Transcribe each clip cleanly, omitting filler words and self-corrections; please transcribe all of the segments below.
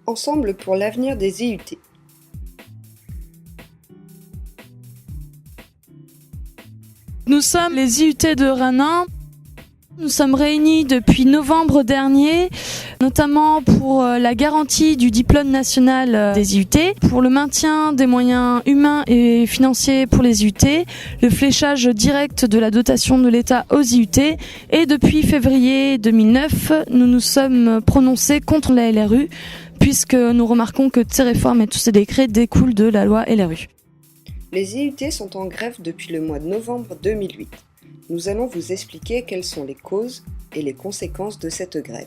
Ensemble pour l'avenir des IUT. Nous sommes les IUT de Rennes. Nous sommes réunis depuis novembre dernier, notamment pour la garantie du diplôme national des IUT, pour le maintien des moyens humains et financiers pour les IUT, le fléchage direct de la dotation de l'État aux IUT, et depuis février 2009, nous nous sommes prononcés contre la LRU, puisque nous remarquons que ces réformes et tous ces décrets découlent de la loi LRU. Les IUT sont en grève depuis le mois de novembre 2008. Nous allons vous expliquer quelles sont les causes et les conséquences de cette grève.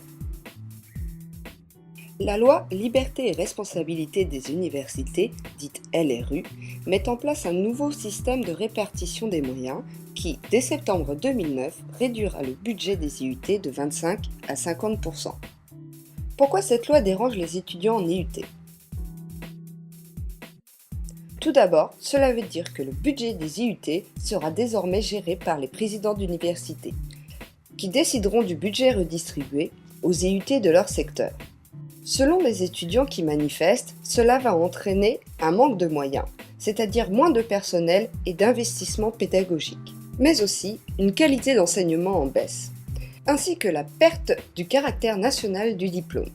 La loi Liberté et responsabilité des universités, dite LRU, met en place un nouveau système de répartition des moyens qui, dès septembre 2009, réduira le budget des IUT de 25 à 50%. Pourquoi cette loi dérange les étudiants en IUT ? Tout d'abord, cela veut dire que le budget des IUT sera désormais géré par les présidents d'université, qui décideront du budget redistribué aux IUT de leur secteur. Selon les étudiants qui manifestent, cela va entraîner un manque de moyens, c'est-à-dire moins de personnel et d'investissement pédagogique, mais aussi une qualité d'enseignement en baisse, ainsi que la perte du caractère national du diplôme.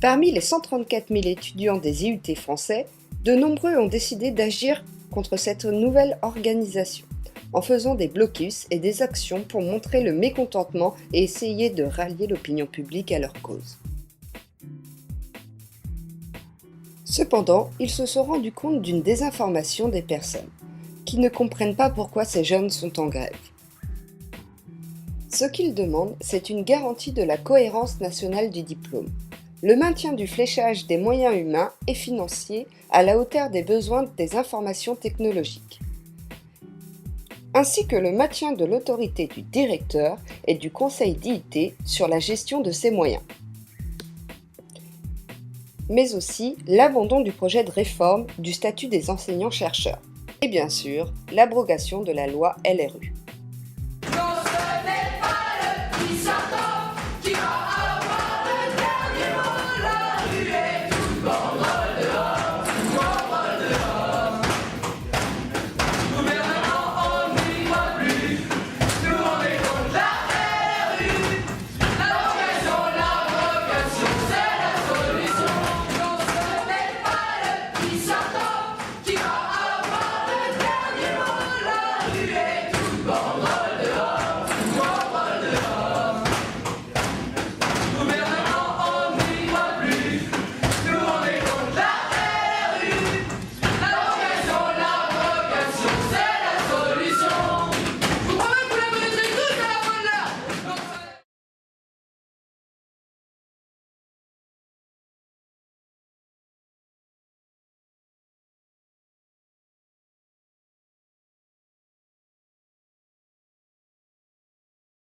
Parmi les 134 000 étudiants des IUT français, de nombreux ont décidé d'agir contre cette nouvelle organisation, en faisant des blocus et des actions pour montrer le mécontentement et essayer de rallier l'opinion publique à leur cause. Cependant, ils se sont rendus compte d'une désinformation des personnes, qui ne comprennent pas pourquoi ces jeunes sont en grève. Ce qu'ils demandent, c'est une garantie de la cohérence nationale du diplôme, le maintien du fléchage des moyens humains et financiers à la hauteur des besoins des informations technologiques, ainsi que le maintien de l'autorité du directeur et du conseil d'IUT sur la gestion de ces moyens, mais aussi l'abandon du projet de réforme du statut des enseignants-chercheurs, et bien sûr l'abrogation de la loi LRU.